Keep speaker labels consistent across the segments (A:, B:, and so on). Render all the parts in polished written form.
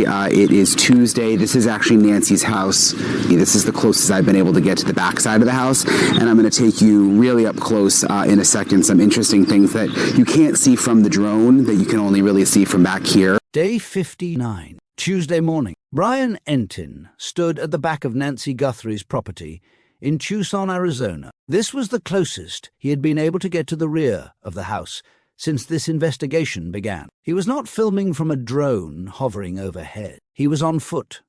A: It is Tuesday. This is actually Nancy's house. This is the closest I've been able to get to the back side of the house, and I'm going to take you really up close in a second. Some interesting things that you can't see from the drone that you can only really see from back here.
B: Day 59, Tuesday morning. Brian Entin stood at the back of Nancy Guthrie's property in Tucson, Arizona. This was the closest he had been able to get to the rear of the house since this investigation began. He was not filming from a drone hovering overhead. He was on foot,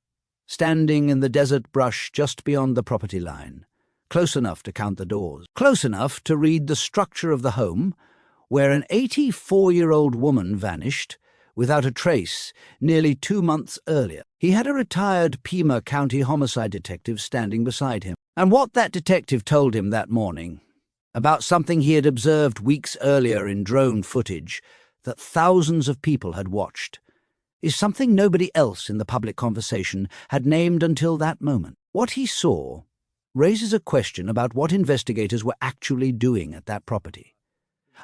B: standing in the desert brush just beyond the property line, close enough to count the doors, close enough to read the structure of the home, where an 84-year-old woman vanished without a trace nearly 2 months earlier. He had a retired Pima County homicide detective standing beside him. And what that detective told him that morning about something he had observed weeks earlier in drone footage that thousands of people had watched is something nobody else in the public conversation had named until that moment. What he saw raises a question about what investigators were actually doing at that property,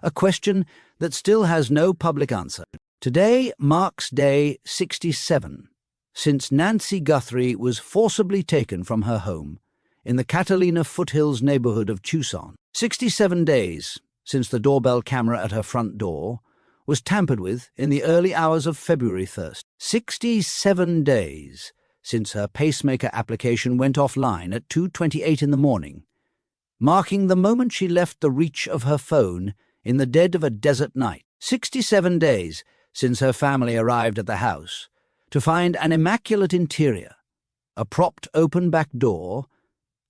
B: a question that still has no public answer. Today marks day 67 since Nancy Guthrie was forcibly taken from her home in the Catalina foothills neighborhood of Tucson. 67 days since the doorbell camera at her front door was tampered with in the early hours of February 1st. 67 days since her pacemaker application went offline at 2:28 in the morning, marking the moment she left the reach of her phone in the dead of a desert night. 67 days since her family arrived at the house to find an immaculate interior, a propped open back door,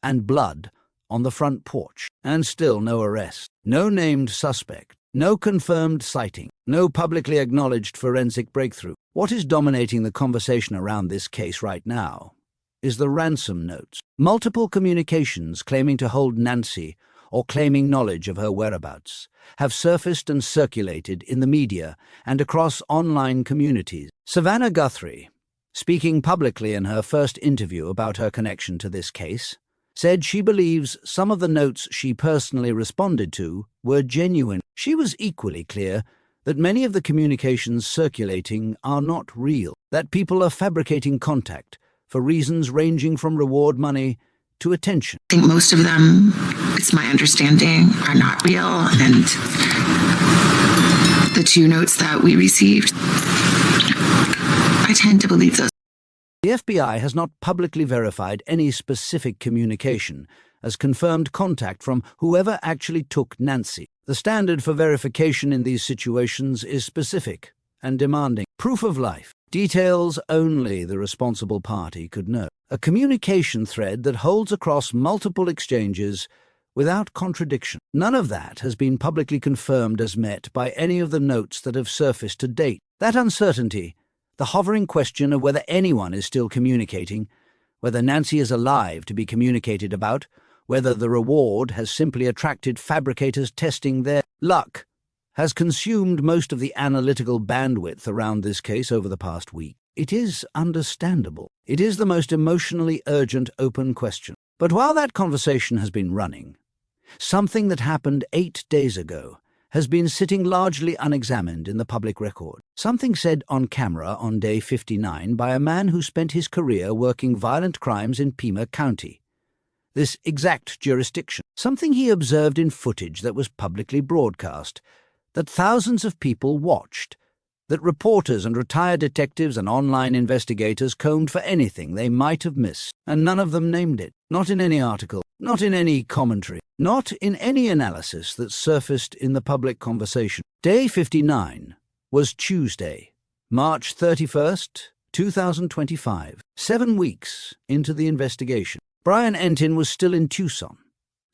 B: and blood on the front porch. And still no arrest, no named suspect, no confirmed sighting, no publicly acknowledged forensic breakthrough. What is dominating the conversation around this case right now is the ransom notes. Multiple communications claiming to hold Nancy or claiming knowledge of her whereabouts have surfaced and circulated in the media and across online communities. Savannah Guthrie, speaking publicly in her first interview about her connection to this case, said she believes some of the notes she personally responded to were genuine. She was equally clear that many of the communications circulating are not real, that people are fabricating contact for reasons ranging from reward money to attention.
C: I think most of them, it's my understanding, are not real, and the 2 notes that we received, I tend to believe those.
B: The FBI has not publicly verified any specific communication as confirmed contact from whoever actually took Nancy. The standard for verification in these situations is specific and demanding. Proof of life. Details only the responsible party could know. A communication thread that holds across multiple exchanges without contradiction. None of that has been publicly confirmed as met by any of the notes that have surfaced to date. That uncertainty, the hovering question of whether anyone is still communicating, whether Nancy is alive to be communicated about, whether the reward has simply attracted fabricators testing their luck, has consumed most of the analytical bandwidth around this case over the past week. It is understandable. It is the most emotionally urgent open question. But while that conversation has been running, something that happened 8 days ago has been sitting largely unexamined in the public record. Something said on camera on day 59 by a man who spent his career working violent crimes in Pima County, this exact jurisdiction. Something he observed in footage that was publicly broadcast, that thousands of people watched, that reporters and retired detectives and online investigators combed for anything they might have missed, and none of them named it. Not in any article, not in any commentary, not in any analysis that surfaced in the public conversation. Day 59 was Tuesday, March 31st, 2025, 7 weeks into the investigation. Brian Entin was still in Tucson,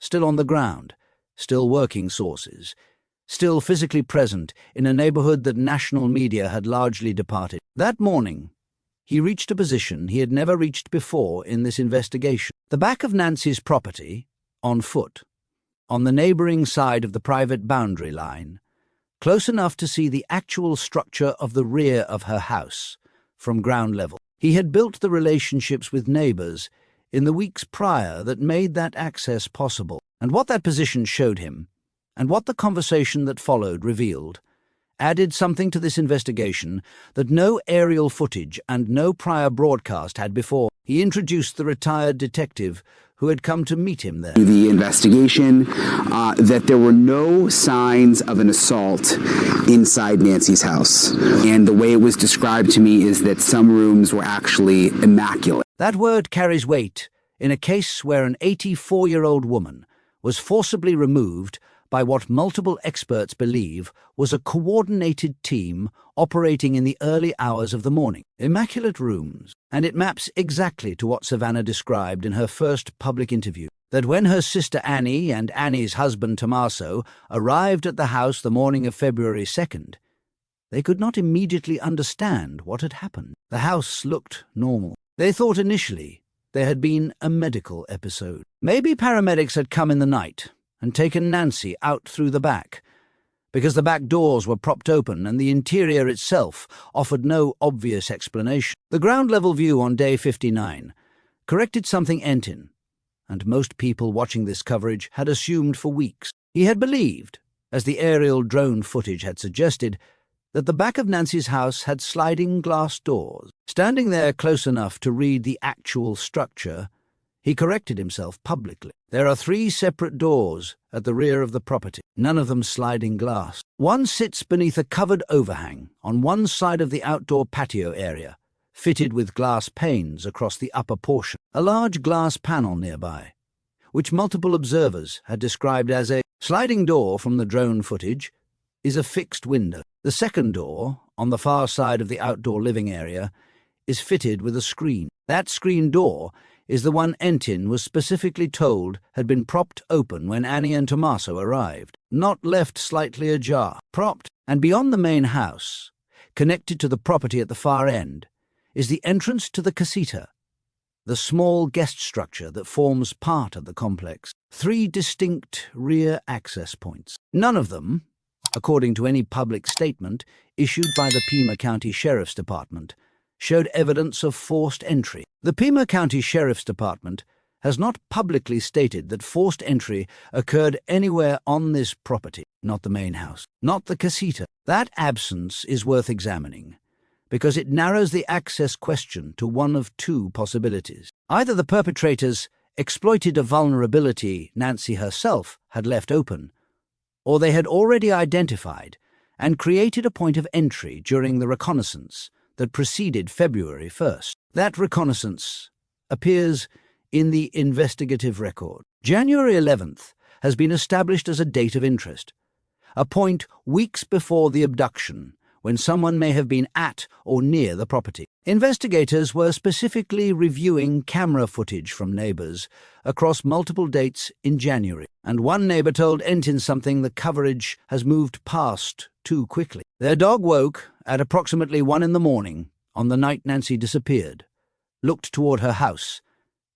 B: still on the ground, still working sources, still physically present in a neighborhood that national media had largely departed. That morning, he reached a position he had never reached before in this investigation. The back of Nancy's property, on foot, on the neighboring side of the private boundary line, close enough to see the actual structure of the rear of her house from ground level. He had built the relationships with neighbors in the weeks prior that made that access possible. And what that position showed him, and what the conversation that followed revealed, added something to this investigation that no aerial footage and no prior broadcast had before. He introduced the retired detective who had come to meet him there.
A: The investigation, that there were no signs of an assault inside Nancy's house. And the way it was described to me is that some rooms were actually immaculate.
B: That word carries weight in a case where an 84-year-old woman was forcibly removed by what multiple experts believe was a coordinated team operating in the early hours of the morning. Immaculate rooms. And it maps exactly to what Savannah described in her first public interview, that when her sister Annie and Annie's husband Tommaso arrived at the house the morning of February 2nd, they could not immediately understand what had happened. The house looked normal. They thought initially there had been a medical episode. Maybe paramedics had come in the night and taken Nancy out through the back, because the back doors were propped open and the interior itself offered no obvious explanation. The ground-level view on day 59 corrected something Entin, and most people watching this coverage, had assumed for weeks. He had believed, as the aerial drone footage had suggested, that the back of Nancy's house had sliding glass doors. Standing there close enough to read the actual structure, he corrected himself publicly. There are 3 separate doors at the rear of the property, none of them sliding glass. One sits beneath a covered overhang on one side of the outdoor patio area, fitted with glass panes across the upper portion. A large glass panel nearby, which multiple observers had described as a sliding door from the drone footage, is a fixed window. The second door, on the far side of the outdoor living area, is fitted with a screen. That screen door is the one Entin was specifically told had been propped open when Annie and Tommaso arrived, not left slightly ajar. Propped, and beyond the main house, connected to the property at the far end, is the entrance to the casita, the small guest structure that forms part of the complex. 3 distinct rear access points. None of them, according to any public statement issued by the Pima County Sheriff's Department, showed evidence of forced entry. The Pima County Sheriff's Department has not publicly stated that forced entry occurred anywhere on this property, not the main house, not the casita. That absence is worth examining, because it narrows the access question to one of 2 possibilities. Either the perpetrators exploited a vulnerability Nancy herself had left open, or they had already identified and created a point of entry during the reconnaissance that preceded February 1st. That reconnaissance appears in the investigative record. January 11th has been established as a date of interest, a point weeks before the abduction when someone may have been at or near the property. Investigators were specifically reviewing camera footage from neighbors across multiple dates in January, and one neighbor told Entin something the coverage has moved past too quickly. Their dog woke at approximately 1 in the morning on the night Nancy disappeared, looked toward her house,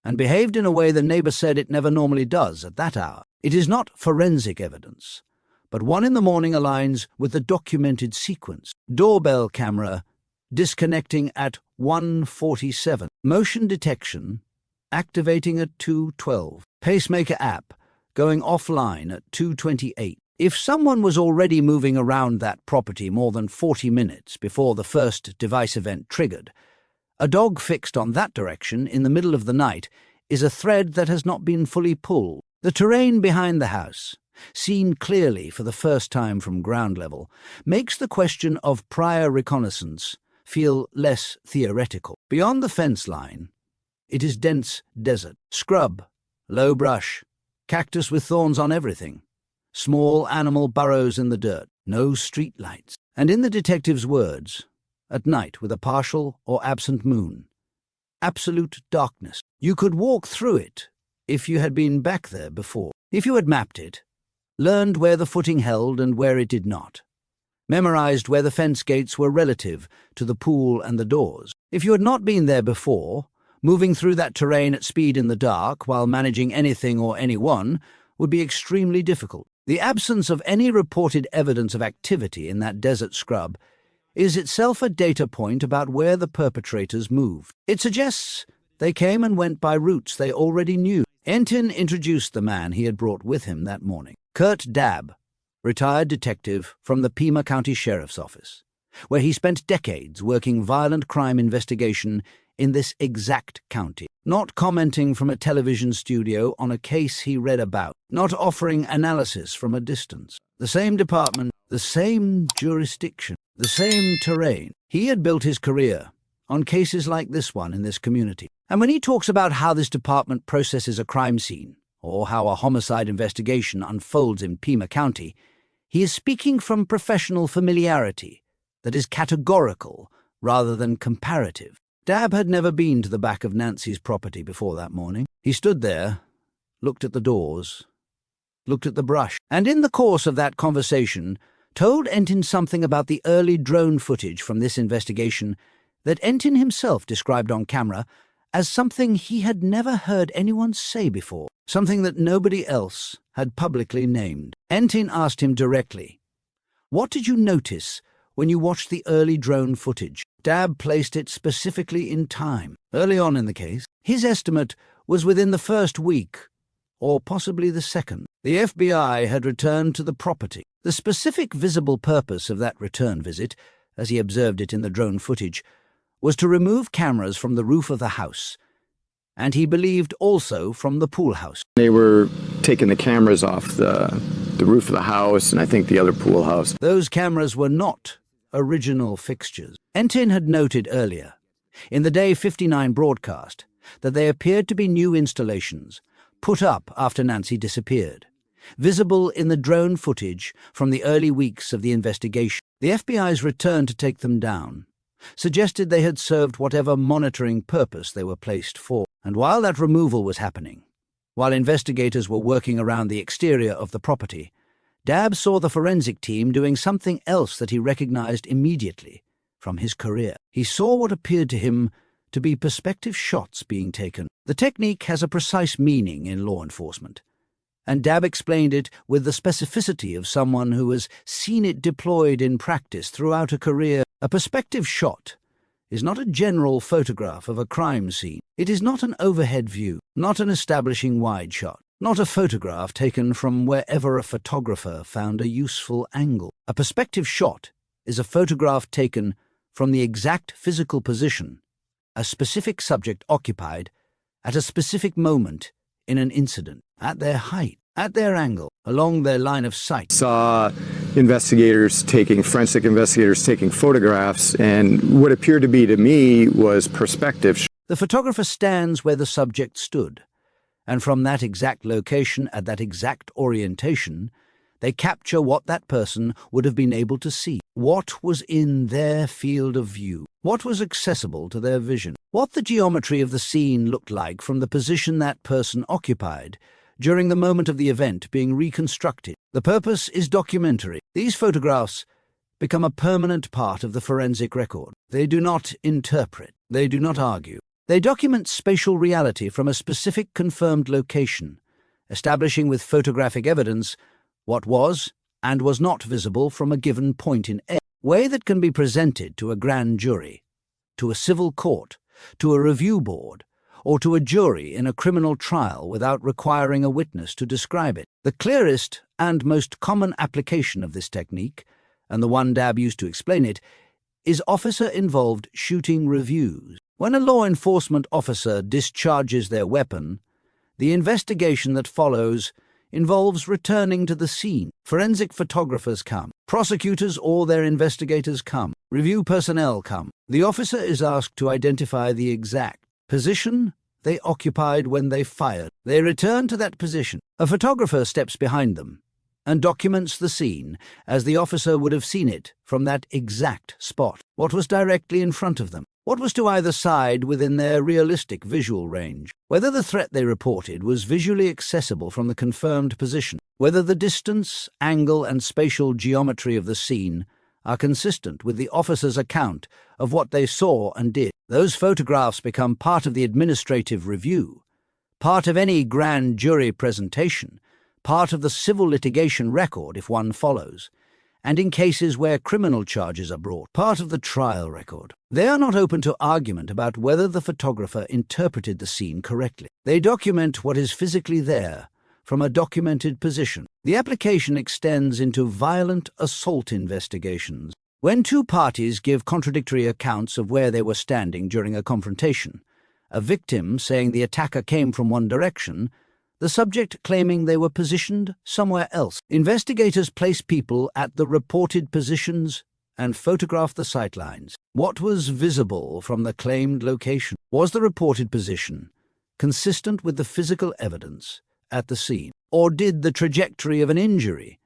B: and behaved in a way the neighbor said it never normally does at that hour. It is not forensic evidence, but 1 in the morning aligns with the documented sequence. Doorbell camera disconnecting at 1:47. Motion detection activating at 2:12. Pacemaker app going offline at 2:28. If someone was already moving around that property more than 40 minutes before the first device event triggered, a dog fixed on that direction in the middle of the night is a thread that has not been fully pulled. The terrain behind the house, seen clearly for the first time from ground level, makes the question of prior reconnaissance feel less theoretical. Beyond the fence line, it is dense desert, scrub, low brush, cactus with thorns on everything, small animal burrows in the dirt, no street lights. And in the detective's words, at night with a partial or absent moon, absolute darkness. You could walk through it if you had been back there before, if you had mapped it, learned where the footing held and where it did not, memorized where the fence gates were relative to the pool and the doors. If you had not been there before, moving through that terrain at speed in the dark while managing anything or anyone would be extremely difficult. The absence of any reported evidence of activity in that desert scrub is itself a data point about where the perpetrators moved. It suggests they came and went by routes they already knew. Entin introduced the man he had brought with him that morning. Kurt Dabb, retired detective from the Pima County Sheriff's Office, where he spent decades working violent crime investigation in this exact county, not commenting from a television studio on a case he read about, not offering analysis from a distance. The same department, the same jurisdiction, the same terrain. He had built his career on cases like this one in this community. And when he talks about how this department processes a crime scene, or how a homicide investigation unfolds in Pima County, he is speaking from professional familiarity that is categorical rather than comparative. Dab had never been to the back of Nancy's property before that morning. He stood there, looked at the doors, looked at the brush, and in the course of that conversation told Entin something about the early drone footage from this investigation that Entin himself described on camera as something he had never heard anyone say before, something that nobody else had publicly named. Entin asked him directly, "What did you notice when you watched the early drone footage?" Dab placed it specifically in time. Early on in the case, his estimate was within the first week, or possibly the second. The FBI had returned to the property. The specific visible purpose of that return visit, as he observed it in the drone footage, was to remove cameras from the roof of the house, and he believed also from the pool house.
D: They were taking the cameras off the roof of the house and I think the other pool house.
B: Those cameras were not original fixtures. Entin had noted earlier, in the Day 59 broadcast, that they appeared to be new installations put up after Nancy disappeared, visible in the drone footage from the early weeks of the investigation. The FBI's return to take them down suggested they had served whatever monitoring purpose they were placed for. And while that removal was happening, while investigators were working around the exterior of the property, Dab saw the forensic team doing something else that he recognized immediately from his career. He saw what appeared to him to be perspective shots being taken. The technique has a precise meaning in law enforcement, and Dab explained it with the specificity of someone who has seen it deployed in practice throughout a career. A perspective shot is not a general photograph of a crime scene. It is not an overhead view, not an establishing wide shot, not a photograph taken from wherever a photographer found a useful angle. A perspective shot is a photograph taken from the exact physical position a specific subject occupied at a specific moment in an incident, at their height, at their angle, along their line of sight.
D: Saw forensic investigators taking photographs, and what appeared to be to me was perspective.
B: The photographer stands where the subject stood, and from that exact location at that exact orientation, they capture what that person would have been able to see, what was in their field of view, what was accessible to their vision, what the geometry of the scene looked like from the position that person occupied during the moment of the event being reconstructed. The purpose is documentary. These photographs become a permanent part of the forensic record. They do not interpret. They do not argue. They document spatial reality from a specific confirmed location, establishing with photographic evidence what was and was not visible from a given point in a way that can be presented to a grand jury, to a civil court, to a review board, or to a jury in a criminal trial without requiring a witness to describe it. The clearest and most common application of this technique, and the one Dab used to explain it, is officer-involved shooting reviews. When a law enforcement officer discharges their weapon, the investigation that follows involves returning to the scene. Forensic photographers come. Prosecutors or their investigators come. Review personnel come. The officer is asked to identify the exact position they occupied when they fired. They return to that position. A photographer steps behind them and documents the scene as the officer would have seen it from that exact spot. What was directly in front of them? What was to either side within their realistic visual range? Whether the threat they reported was visually accessible from the confirmed position. Whether the distance, angle, and spatial geometry of the scene are consistent with the officer's account of what they saw and did. Those photographs become part of the administrative review, part of any grand jury presentation, part of the civil litigation record if one follows, and in cases where criminal charges are brought, part of the trial record. They are not open to argument about whether the photographer interpreted the scene correctly. They document what is physically there from a documented position. The application extends into violent assault investigations. When two parties give contradictory accounts of where they were standing during a confrontation, a victim saying the attacker came from one direction, the subject claiming they were positioned somewhere else. Investigators place people at the reported positions and photograph the sightlines. What was visible from the claimed location? Was the reported position consistent with the physical evidence at the scene? Or did the trajectory of an injury,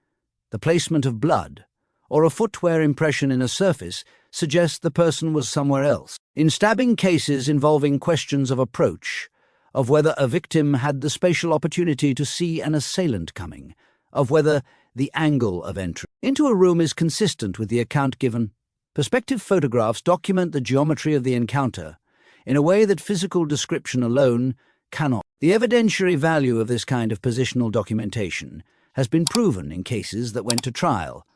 B: the placement of blood, or a footwear impression in a surface suggest the person was somewhere else? In stabbing cases involving questions of approach, of whether a victim had the spatial opportunity to see an assailant coming, of whether the angle of entry into a room is consistent with the account given, perspective photographs document the geometry of the encounter in a way that physical description alone cannot. The evidentiary value of this kind of positional documentation has been proven in cases that went to trial,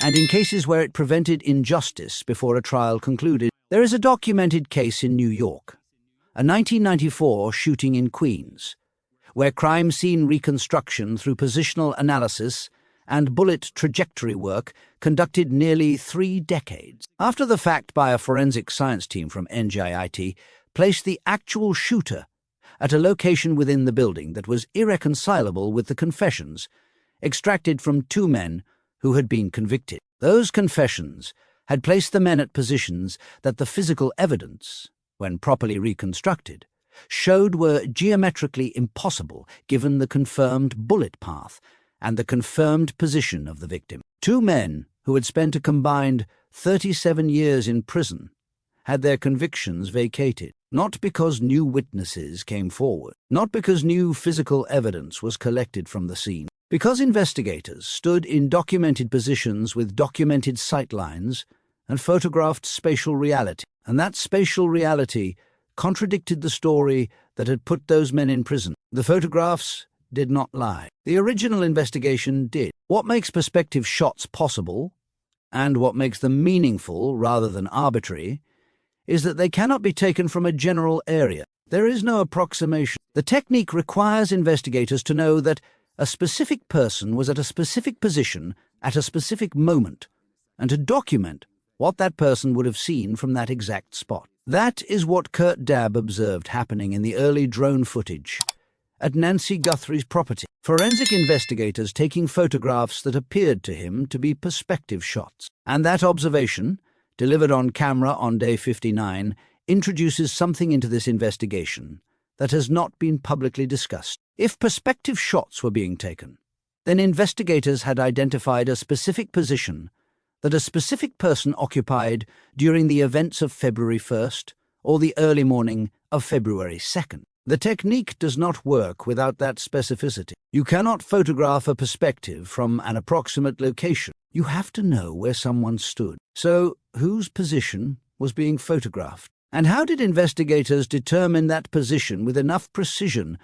B: and in cases where it prevented injustice before a trial concluded. There is a documented case in New York, a 1994 shooting in Queens, where crime scene reconstruction through positional analysis and bullet trajectory work conducted nearly 3 decades. After the fact by a forensic science team from NJIT placed the actual shooter at a location within the building that was irreconcilable with the confessions extracted from 2 men who had been convicted. Those confessions had placed the men at positions that the physical evidence, when properly reconstructed, showed were geometrically impossible given the confirmed bullet path and the confirmed position of the victim. 2 men who had spent a combined 37 years in prison had their convictions vacated, not because new witnesses came forward, not because new physical evidence was collected from the scene, because investigators stood in documented positions with documented sightlines and photographed spatial reality, and that spatial reality contradicted the story that had put those men in prison. The photographs did not lie. The original investigation did. What makes perspective shots possible, and what makes them meaningful rather than arbitrary, is that they cannot be taken from a general area. There is no approximation. The technique requires investigators to know that a specific person was at a specific position at a specific moment, and to document what that person would have seen from that exact spot. That is what Kurt Dabb observed happening in the early drone footage at Nancy Guthrie's property. Forensic investigators taking photographs that appeared to him to be perspective shots. And that observation, delivered on camera on day 59, introduces something into this investigation that has not been publicly discussed. If perspective shots were being taken, then investigators had identified a specific position that a specific person occupied during the events of February 1st or the early morning of February 2nd. The technique does not work without that specificity. You cannot photograph a perspective from an approximate location. You have to know where someone stood. So, whose position was being photographed? And how did investigators determine that position with enough precision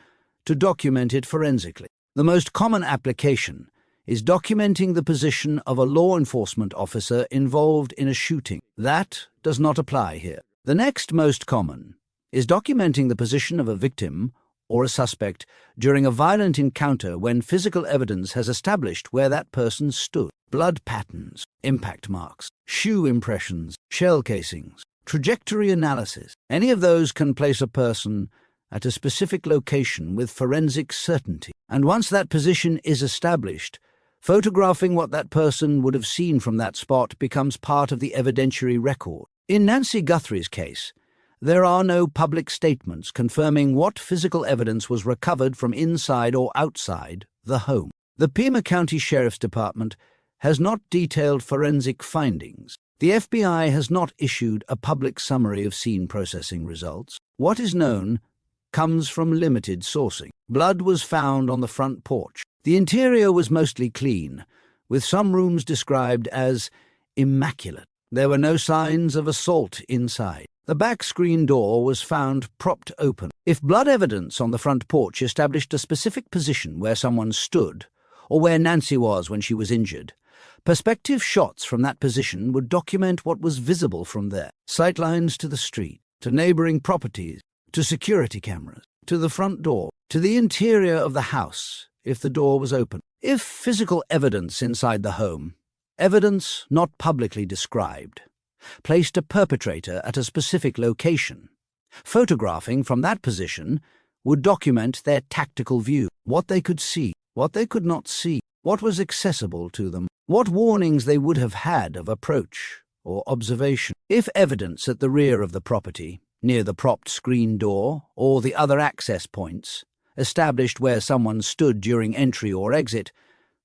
B: to document it forensically? The most common application is documenting the position of a law enforcement officer involved in a shooting. That does not apply here. The next most common is documenting the position of a victim or a suspect during a violent encounter when physical evidence has established where that person stood. Blood patterns, impact marks, shoe impressions, shell casings, trajectory analysis. Any of those can place a person at a specific location with forensic certainty. And once that position is established, photographing what that person would have seen from that spot becomes part of the evidentiary record. In Nancy Guthrie's case, there are no public statements confirming what physical evidence was recovered from inside or outside the home. The Pima County Sheriff's Department has not detailed forensic findings. The FBI has not issued a public summary of scene processing results. What is known comes from limited sourcing. Blood was found on the front porch. The interior was mostly clean, with some rooms described as immaculate. There were no signs of assault inside. The back screen door was found propped open. If blood evidence on the front porch established a specific position where someone stood, or where Nancy was when she was injured, perspective shots from that position would document what was visible from there. Sightlines to the street, to neighboring properties, to security cameras, to the front door, to the interior of the house, if the door was open. If physical evidence inside the home, evidence not publicly described, placed a perpetrator at a specific location, photographing from that position would document their tactical view, what they could see, what they could not see, what was accessible to them, what warnings they would have had of approach or observation. If evidence at the rear of the property, near the propped screen door or the other access points, established where someone stood during entry or exit,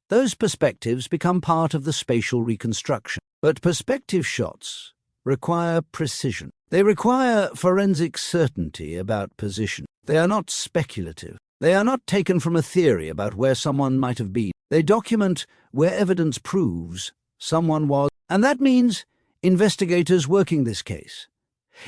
B: those perspectives become part of the spatial reconstruction. But perspective shots require precision. They require forensic certainty about position. They are not speculative. They are not taken from a theory about where someone might have been. They document where evidence proves someone was. And that means investigators working this case,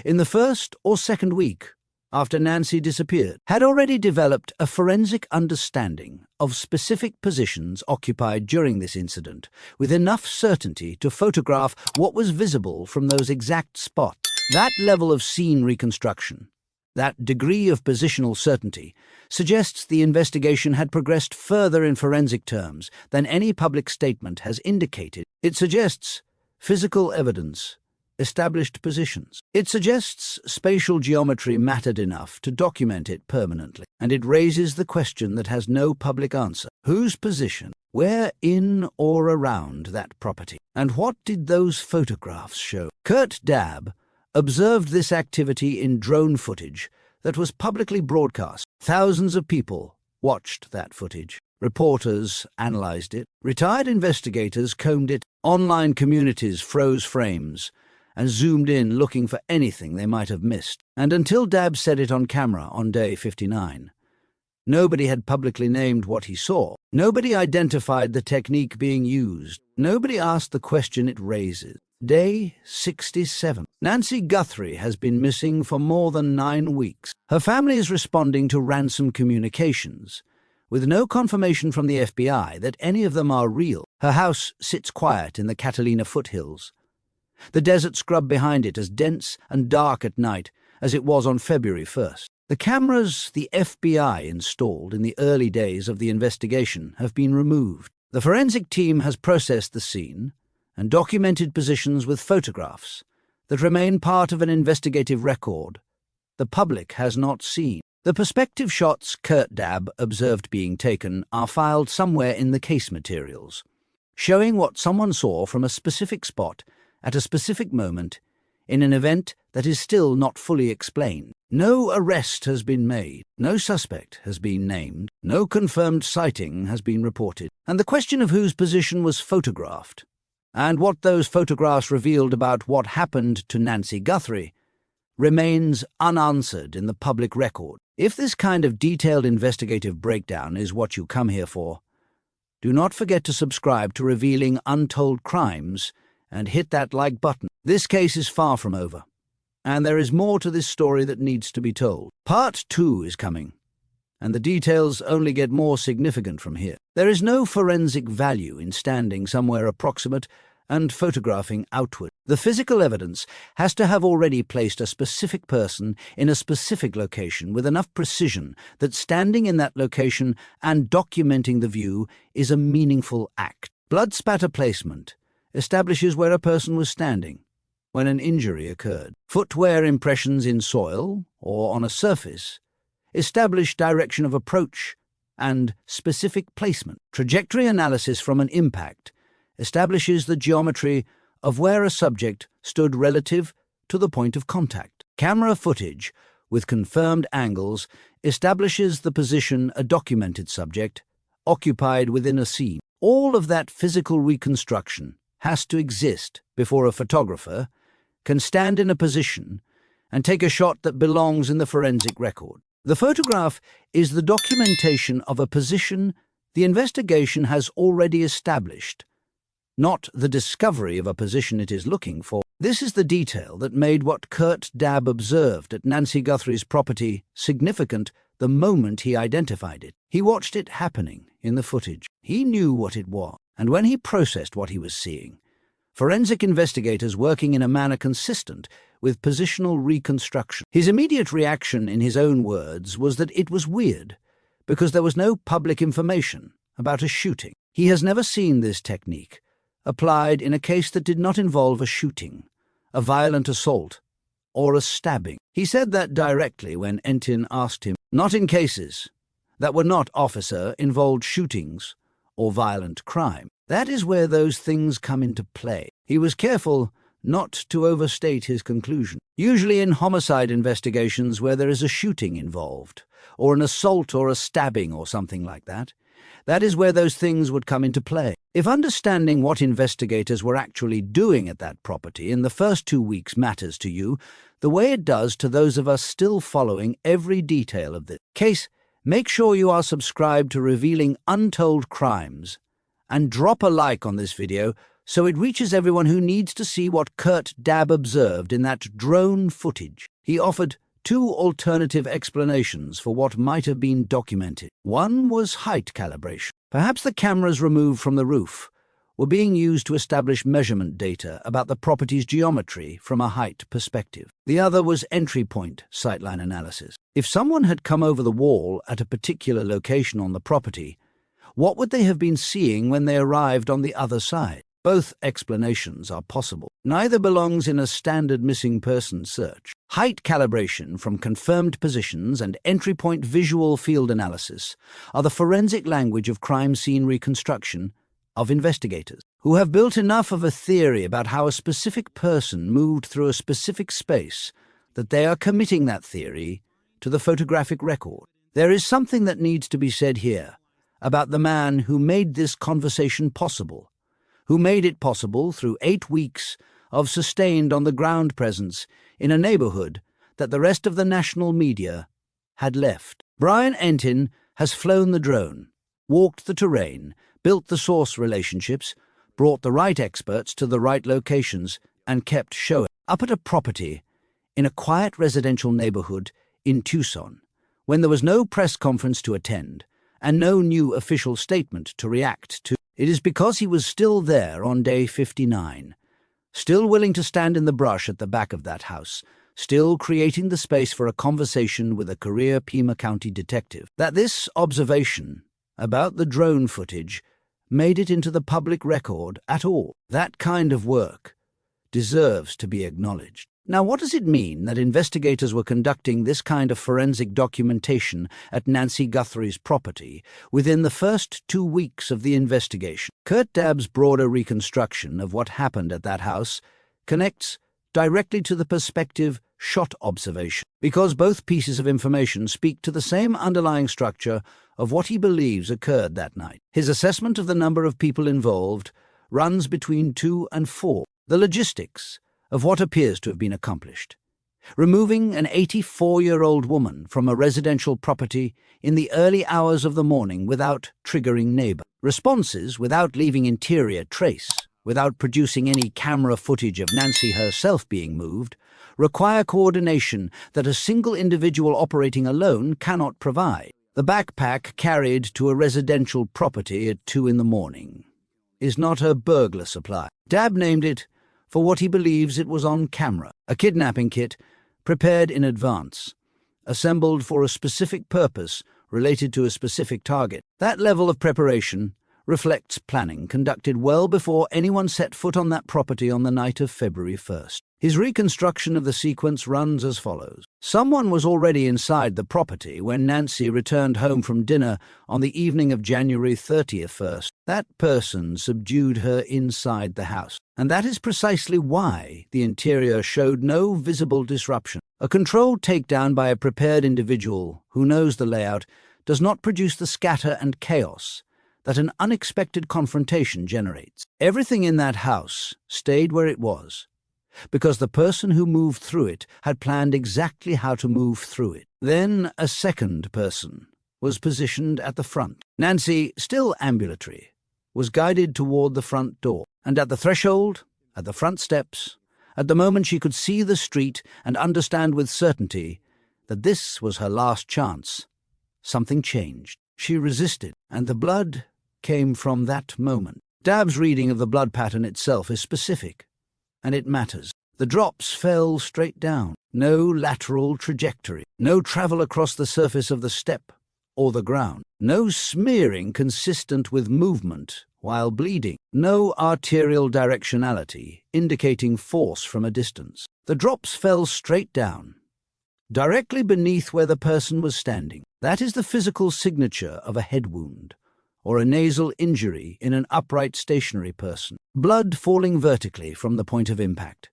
B: in the first or second week after Nancy disappeared, had already developed a forensic understanding of specific positions occupied during this incident, with enough certainty to photograph what was visible from those exact spots. That level of scene reconstruction, that degree of positional certainty, suggests the investigation had progressed further in forensic terms than any public statement has indicated. It suggests physical evidence, established positions. It suggests spatial geometry mattered enough to document it permanently, and it raises the question that has no public answer. Whose position? Where in or around that property? And what did those photographs show? Kurt Dabb observed this activity in drone footage that was publicly broadcast. Thousands of people watched that footage. Reporters analyzed it. Retired investigators combed it. Online communities froze frames and zoomed in looking for anything they might have missed. And until Dabb said it on camera on day 59, nobody had publicly named what he saw. Nobody identified the technique being used. Nobody asked the question it raises. Day 67. Nancy Guthrie has been missing for more than 9 weeks. Her family is responding to ransom communications, with no confirmation from the FBI that any of them are real. Her house sits quiet in the Catalina foothills, the desert scrub behind it as dense and dark at night as it was on February 1st. The cameras the FBI installed in the early days of the investigation have been removed. The forensic team has processed the scene and documented positions with photographs that remain part of an investigative record the public has not seen. The perspective shots Kurt Dabb observed being taken are filed somewhere in the case materials, showing what someone saw from a specific spot at a specific moment in an event that is still not fully explained. No arrest has been made, no suspect has been named, no confirmed sighting has been reported, and the question of whose position was photographed and what those photographs revealed about what happened to Nancy Guthrie remains unanswered in the public record. If this kind of detailed investigative breakdown is what you come here for, do not forget to subscribe to Revealing Untold Crimes and hit that like button. This case is far from over, and there is more to this story that needs to be told. Part 2 is coming, and the details only get more significant from here. There is no forensic value in standing somewhere approximate and photographing outward. The physical evidence has to have already placed a specific person in a specific location with enough precision that standing in that location and documenting the view is a meaningful act. Blood spatter placement establishes where a person was standing when an injury occurred. Footwear impressions in soil or on a surface establish direction of approach and specific placement. Trajectory analysis from an impact establishes the geometry of where a subject stood relative to the point of contact. Camera footage with confirmed angles establishes the position a documented subject occupied within a scene. All of that physical reconstruction has to exist before a photographer can stand in a position and take a shot that belongs in the forensic record. The photograph is the documentation of a position the investigation has already established, not the discovery of a position it is looking for. This is the detail that made what Kurt Dabb observed at Nancy Guthrie's property significant the moment he identified it. He watched it happening in the footage. He knew what it was, and when he processed what he was seeing, forensic investigators working in a manner consistent with positional reconstruction, his immediate reaction, in his own words, was that it was weird, because there was no public information about a shooting. He has never seen this technique applied in a case that did not involve a shooting, a violent assault, or a stabbing. He said that directly when Entin asked him, not in cases that were not officer-involved shootings or violent crime. That is where those things come into play. He was careful not to overstate his conclusion. Usually in homicide investigations where there is a shooting involved, or an assault or a stabbing or something like that, that is where those things would come into play. If understanding what investigators were actually doing at that property in the first 2 weeks matters to you, the way it does to those of us still following every detail of this case, make sure you are subscribed to Revealing Untold Crimes and drop a like on this video so it reaches everyone who needs to see what Kurt Dabb observed in that drone footage. He offered 2 alternative explanations for what might have been documented. One was height calibration. Perhaps the cameras removed from the roof were being used to establish measurement data about the property's geometry from a height perspective. The other was entry point sightline analysis. If someone had come over the wall at a particular location on the property, what would they have been seeing when they arrived on the other side? Both explanations are possible. Neither belongs in a standard missing person search. Height calibration from confirmed positions and entry point visual field analysis are the forensic language of crime scene reconstruction of investigators who have built enough of a theory about how a specific person moved through a specific space that they are committing that theory to the photographic record. There is something that needs to be said here about the man who made this conversation possible, who made it possible through 8 weeks of sustained on-the-ground presence in a neighborhood that the rest of the national media had left. Brian Entin has flown the drone, walked the terrain, built the source relationships, brought the right experts to the right locations, and kept showing up at a property in a quiet residential neighborhood in Tucson, when there was no press conference to attend and no new official statement to react to. It is because he was still there on day 59, still willing to stand in the brush at the back of that house, still creating the space for a conversation with a career Pima County detective, that this observation about the drone footage made it into the public record at all. That kind of work deserves to be acknowledged. Now, what does it mean that investigators were conducting this kind of forensic documentation at Nancy Guthrie's property within the first 2 weeks of the investigation? Kurt Dabb's broader reconstruction of what happened at that house connects directly to the perspective shot observation, because both pieces of information speak to the same underlying structure of what he believes occurred that night. His assessment of the number of people involved runs between 2 and 4. The logistics of what appears to have been accomplished. Removing an 84-year-old woman from a residential property in the early hours of the morning without triggering neighbor responses, without leaving interior trace, without producing any camera footage of Nancy herself being moved, require coordination that a single individual operating alone cannot provide. The backpack carried to a residential property at 2 in the morning is not a burglar supply. Dabb named it for what he believes it was on camera, a kidnapping kit prepared in advance, assembled for a specific purpose related to a specific target. That level of preparation reflects planning conducted well before anyone set foot on that property on the night of February 1st. His reconstruction of the sequence runs as follows. Someone was already inside the property when Nancy returned home from dinner on the evening of January 30th. That person subdued her inside the house, and that is precisely why the interior showed no visible disruption. A controlled takedown by a prepared individual who knows the layout does not produce the scatter and chaos that an unexpected confrontation generates. Everything in that house stayed where it was, because the person who moved through it had planned exactly how to move through it. Then a second person was positioned at the front. Nancy, still ambulatory, was guided toward the front door, and at the threshold, at the front steps, at the moment she could see the street and understand with certainty that this was her last chance, something changed. She resisted, and the blood came from that moment. Dabb's reading of the blood pattern itself is specific, and it matters. The drops fell straight down, no lateral trajectory, no travel across the surface of the step or the ground. No smearing consistent with movement while bleeding. No arterial directionality indicating force from a distance. The drops fell straight down, directly beneath where the person was standing. That is the physical signature of a head wound or a nasal injury in an upright stationary person. Blood falling vertically from the point of impact,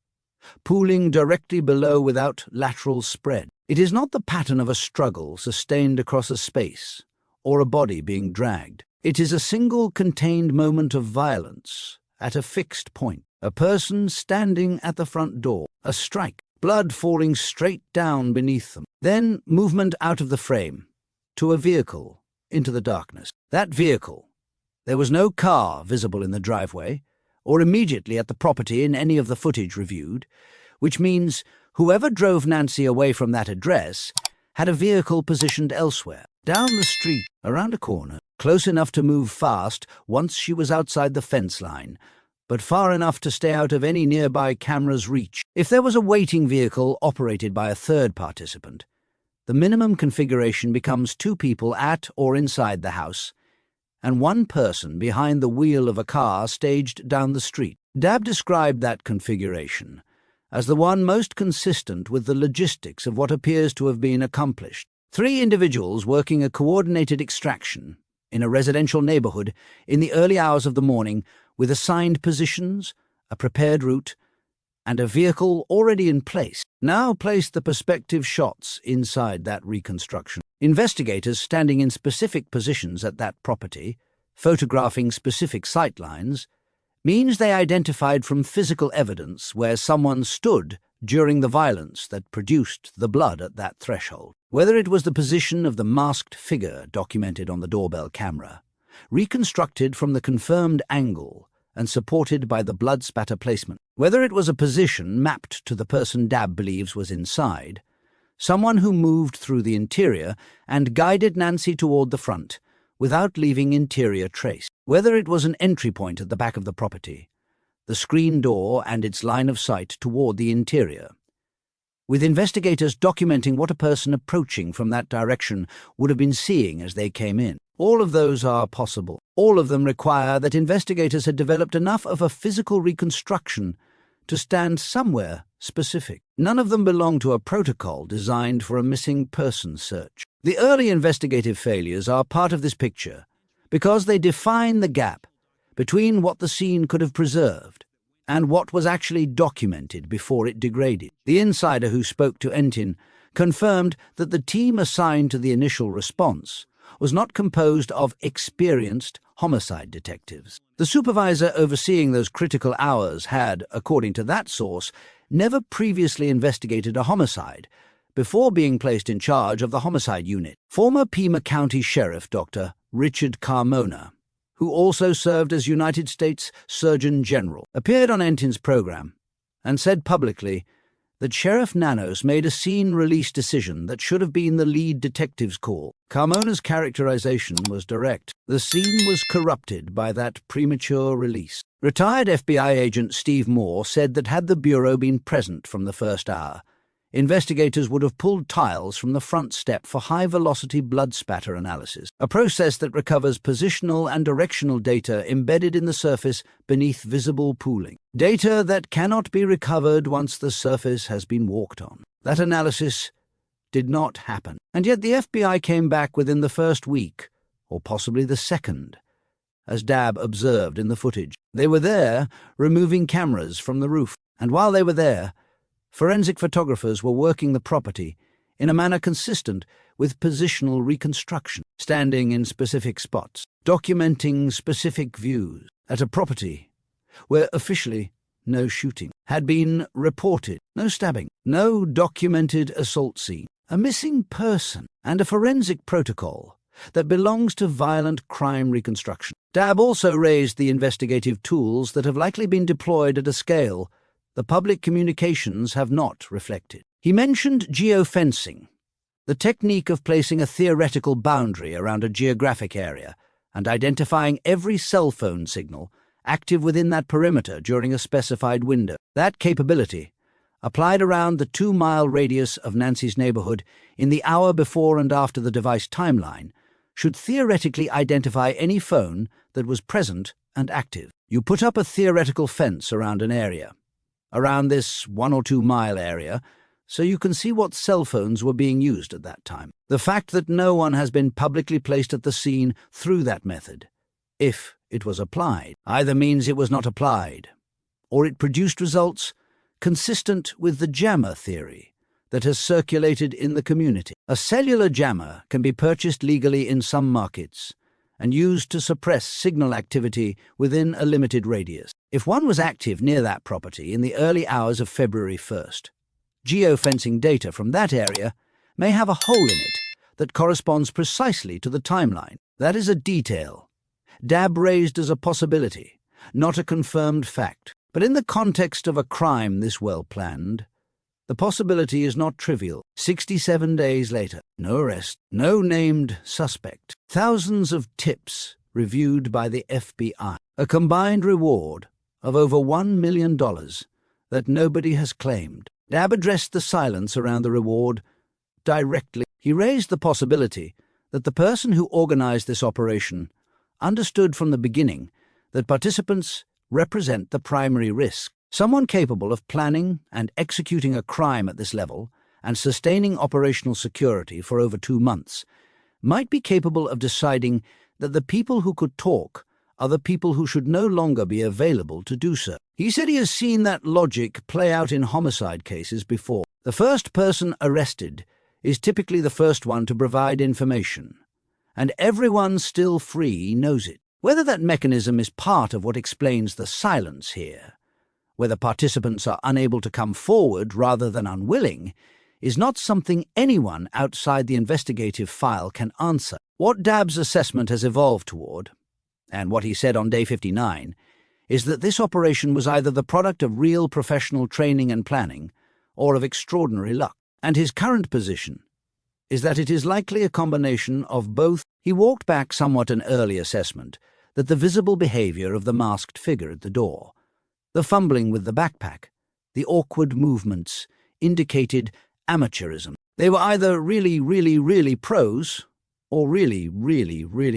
B: pooling directly below without lateral spread. It is not the pattern of a struggle sustained across a space or a body being dragged. It is a single contained moment of violence at a fixed point. A person standing at the front door. A strike. Blood falling straight down beneath them. Then movement out of the frame to a vehicle into the darkness. That vehicle. There was no car visible in the driveway or immediately at the property in any of the footage reviewed, which means whoever drove Nancy away from that address had a vehicle positioned elsewhere, down the street, around a corner, close enough to move fast once she was outside the fence line, but far enough to stay out of any nearby camera's reach. If there was a waiting vehicle operated by a third participant, the minimum configuration becomes 2 people at or inside the house, and 1 person behind the wheel of a car staged down the street. Dabb described that configuration as the one most consistent with the logistics of what appears to have been accomplished. 3 individuals working a coordinated extraction in a residential neighborhood in the early hours of the morning with assigned positions, a prepared route, and a vehicle already in place, now placed the perspective shots inside that reconstruction. Investigators standing in specific positions at that property, photographing specific sightlines, means they identified from physical evidence where someone stood during the violence that produced the blood at that threshold. Whether it was the position of the masked figure documented on the doorbell camera, reconstructed from the confirmed angle and supported by the blood spatter placement, whether it was a position mapped to the person Dabb believes was inside, someone who moved through the interior and guided Nancy toward the front without leaving interior trace, whether it was an entry point at the back of the property, the screen door and its line of sight toward the interior, with investigators documenting what a person approaching from that direction would have been seeing as they came in. All of those are possible. All of them require that investigators had developed enough of a physical reconstruction to stand somewhere specific. None of them belong to a protocol designed for a missing person search. The early investigative failures are part of this picture because they define the gap between what the scene could have preserved and what was actually documented before it degraded. The insider who spoke to Entin confirmed that the team assigned to the initial response was not composed of experienced homicide detectives. The supervisor overseeing those critical hours had, according to that source, never previously investigated a homicide before being placed in charge of the homicide unit. Former Pima County Sheriff Dr. Richard Carmona, who also served as United States Surgeon General, appeared on Entin's program and said publicly that Sheriff Nanos made a scene release decision that should have been the lead detective's call. Carmona's characterization was direct. The scene was corrupted by that premature release. Retired FBI agent Steve Moore said that had the Bureau been present from the first hour, investigators would have pulled tiles from the front step for high-velocity blood spatter analysis, a process that recovers positional and directional data embedded in the surface beneath visible pooling. Data that cannot be recovered once the surface has been walked on. That analysis did not happen. And yet the FBI came back within the first week, or possibly the second, as Dabb observed in the footage. They were there, removing cameras from the roof. And while they were there, forensic photographers were working the property in a manner consistent with positional reconstruction, standing in specific spots, documenting specific views at a property where officially no shooting had been reported, no stabbing, no documented assault scene, a missing person, and a forensic protocol that belongs to violent crime reconstruction. Dabb also raised the investigative tools that have likely been deployed at a scale the public communications have not reflected. He mentioned geofencing, the technique of placing a theoretical boundary around a geographic area and identifying every cell phone signal active within that perimeter during a specified window. That capability, applied around the 2-mile radius of Nancy's neighborhood in the hour before and after the device timeline, should theoretically identify any phone that was present and active. You put up a theoretical fence around an area, around this 1 or 2 mile area, so you can see what cell phones were being used at that time. The fact that no one has been publicly placed at the scene through that method, if it was applied, either means it was not applied, or it produced results consistent with the jammer theory that has circulated in the community. A cellular jammer can be purchased legally in some markets and used to suppress signal activity within a limited radius. If one was active near that property in the early hours of February 1st, geofencing data from that area may have a hole in it that corresponds precisely to the timeline. That is a detail, Dab raised as a possibility, not a confirmed fact. But in the context of a crime this well-planned, the possibility is not trivial. 67 days later, no arrest, no named suspect, thousands of tips reviewed by the FBI, a combined reward of over $1 million that nobody has claimed. Dab addressed the silence around the reward directly. He raised the possibility that the person who organized this operation understood from the beginning that participants represent the primary risk. Someone capable of planning and executing a crime at this level and sustaining operational security for over 2 months might be capable of deciding that the people who could talk are the people who should no longer be available to do so. He said he has seen that logic play out in homicide cases before. The first person arrested is typically the first one to provide information, and everyone still free knows it. Whether that mechanism is part of what explains the silence here, whether participants are unable to come forward rather than unwilling, is not something anyone outside the investigative file can answer. What Dab's assessment has evolved toward, and what he said on day 59, is that this operation was either the product of real professional training and planning or of extraordinary luck. And his current position is that it is likely a combination of both. He walked back somewhat an early assessment that the visible behavior of the masked figure at the door, the fumbling with the backpack, the awkward movements, indicated amateurism. They were either really pros or really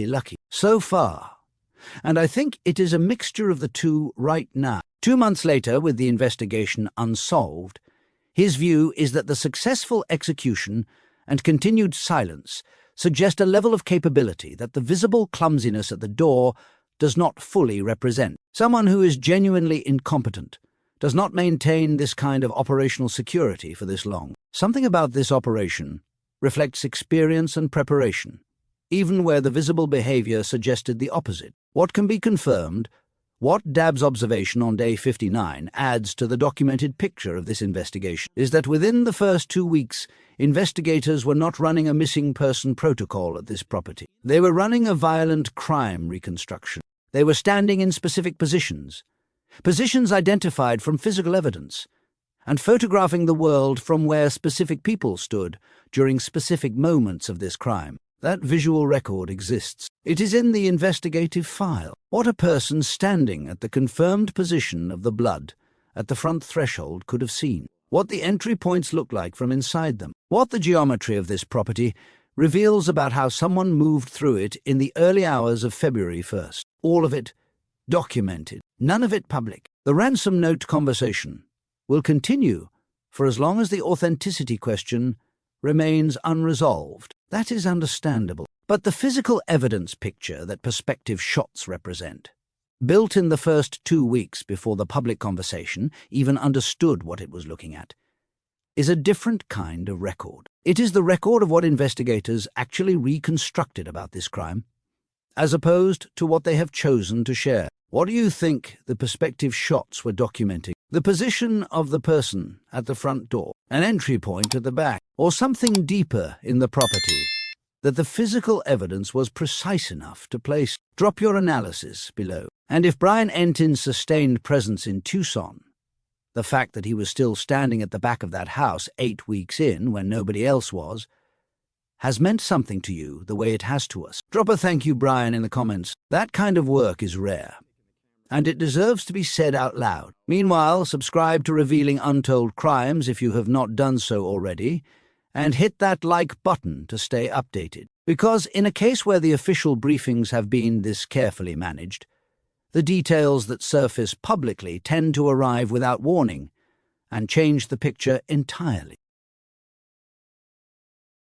B: lucky. So far. And I think it is a mixture of the two right now. 2 months later, with the investigation unsolved, his view is that the successful execution and continued silence suggest a level of capability that the visible clumsiness at the door does not fully represent. Someone who is genuinely incompetent does not maintain this kind of operational security for this long. Something about this operation reflects experience and preparation, even where the visible behavior suggested the opposite. What can be confirmed, what Dab's observation on day 59 adds to the documented picture of this investigation, is that within the first 2 weeks, investigators were not running a missing person protocol at this property. They were running a violent crime reconstruction. They were standing in specific positions identified from physical evidence, and photographing the world from where specific people stood during specific moments of this crime. That visual record exists. It is in the investigative file. What a person standing at the confirmed position of the blood at the front threshold could have seen. What the entry points look like from inside them. What the geometry of this property reveals about how someone moved through it in the early hours of February 1st. All of it documented, none of it public. The ransom note conversation will continue for as long as the authenticity question remains unresolved. That is understandable. But the physical evidence picture that perspective shots represent, built in the first 2 weeks before the public conversation even understood what it was looking at, is a different kind of record. It is the record of what investigators actually reconstructed about this crime, as opposed to what they have chosen to share. What do you think the perspective shots were documenting? The position of the person at the front door, an entry point at the back, or something deeper in the property that the physical evidence was precise enough to place? Drop your analysis below. And if Brian Entin's sustained presence in Tucson, the fact that he was still standing at the back of that house 8 weeks in when nobody else was, has meant something to you the way it has to us, drop a thank you, Brian, in the comments. That kind of work is rare, and it deserves to be said out loud. Meanwhile, subscribe to Revealing Untold Crimes if you have not done so already, and hit that like button to stay updated. Because in a case where the official briefings have been this carefully managed, the details that surface publicly tend to arrive without warning and change the picture entirely.